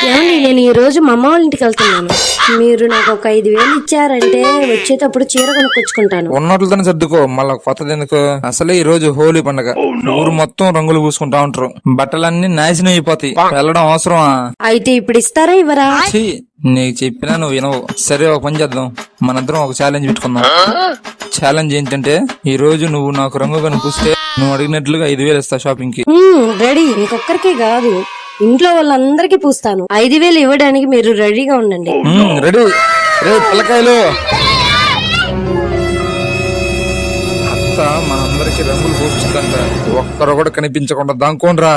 ఏమండి, నేను ఈ రోజు మా అమ్మ వాళ్ళ ఇంటికి వెళ్తున్నాను. మీరు నాకు ఒక 5,000 ఇచ్చారంటే వచ్చేటప్పుడు చీర కొనుక్కొచ్చుకుంటాను. ఉన్నట్లతోనే సర్దుకో, మళ్ళా కొత్తది ఎందుకు? అసలే ఈ రోజు హోలీ పండుగ, ఊరు మొత్తం రంగులు పూసుకుంటా ఉంటారు, బట్టలన్నీ నాశనం అయిపోతాయి. వెళ్ళడం అవసరమా? అయితే ఇప్పుడు ఇస్తారా ఇవ్వరా? ఛీ, నీకు చెప్పినా నువ్వు వినవు. సరే, ఒక పని చేద్దాం, మనందరం ఒక ఛాలెంజ్ పెట్టుకుందాం. ఛాలెంజ్ ఏంటంటే, ఈ రోజు నువ్వు నాకు రంగు కనిపిస్తే నువ్వు అడిగినట్లుగా 5,000 ఇస్తా షాపింగ్ కి. రెడీ. ఇంకొక్కరికే కాదు, ఇంట్లో వాళ్ళందరికీ పూస్తాను. 5,000 ఇవ్వడానికి మీరు రెడీగా ఉండండి. రెడీ. రే పిల్లకాయలు, అత్త మనందరికి రంగులు పూస్తుందంట, ఒక్కరు కూడా కనిపించకుండా దాంకోండ్రా.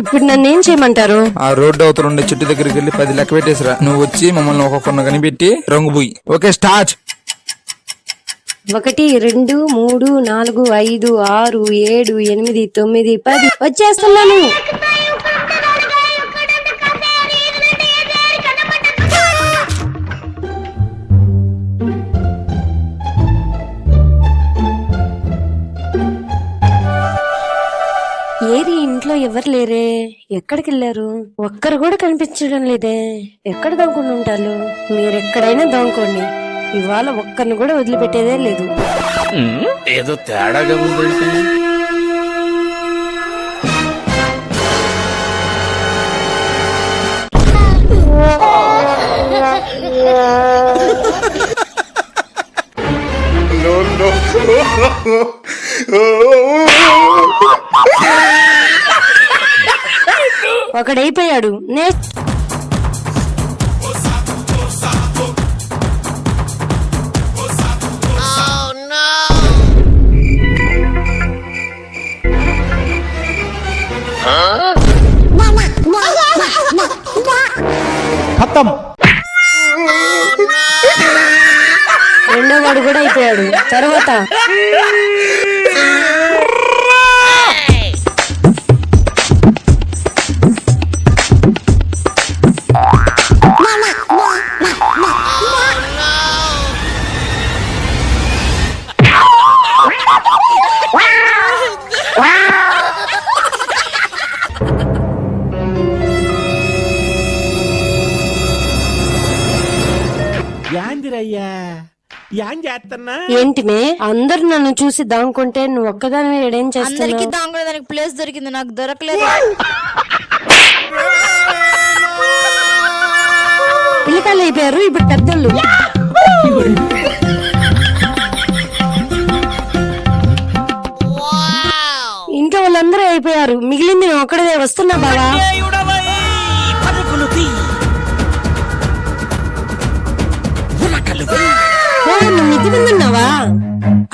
ఇప్పుడు నన్ను ఏం చేయమంటారు? ఆ రోడ్డు అవతల ఉండే చెట్టు దగ్గరికి వెళ్ళి 10 లెక్క పెట్టేసిరా. నువ్వు వచ్చి మమ్మల్ని ఒక్కొక్కరిని కనిపెట్టి రంగు పూయి. Okay, start. 1 2 3 4 5 6 7 8 9 10 వచ్చేస్తున్నాను. ఏది, ఇంట్లో ఎవరు లేరే? ఎక్కడికి వెళ్ళారు? ఒక్కరు కూడా కనిపించడం లేదే. ఎక్కడ దాంకుని ఉంటారు? మీరెక్కడైనా దాంకోండి, ఇవాళ ఒక్కరిని కూడా వదిలిపెట్టేదే లేదు. ఏదో తేడాగా ఉందంటే. ఒకడైపోయాడు. నెక్స్ట్. రెండో వాడు కూడా అయిపోయాడు. తర్వాత ఏంటిమే, అందరు నన్ను చూసి దాంకుంటే నువ్వు ఒక్కదాని ఏడేం చేస్తావు? దానికి ప్లేస్ దొరికింది, నాకు దొరకలేదు. పిల్లకాయలు అయిపోయారు, ఇప్పుడు పెద్దోళ్ళు. ఇంట్లో వాళ్ళందరూ అయిపోయారు, మిగిలింది నేను ఒక్కడే. వస్తున్నా బావా. నువ్వు మిద్ది మీద ఉన్నావా?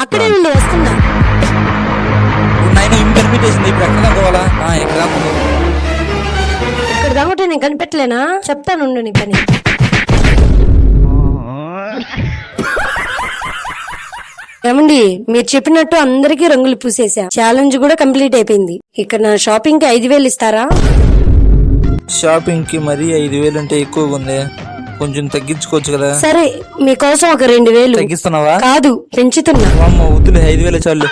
అక్కడే ఉండి వస్తున్నా. ఇక్కడ దాగుంటే నేను కనిపెట్టలేనా? చెప్తాను నీ పని. ఏమండి, మీరు చెప్పినట్టు అందరికీ రంగులు పూసేసా. ఛాలెంజ్ కూడా కంప్లీట్ అయిపోయింది. ఇక్కడ నా షాపింగ్ కి 5,000 ఇస్తారా? షాపింగ్ కి మరీ 5,000 అంటే ఎక్కువగా ఉంది, కొంచెం తగ్గించుకోవచ్చు కదా. సరే, మీకోసం ఒక 2,000 తగ్గిస్తున్నావా? కాదు, పెంచుతున్నా. వద్దులే, 5,000 చాలు.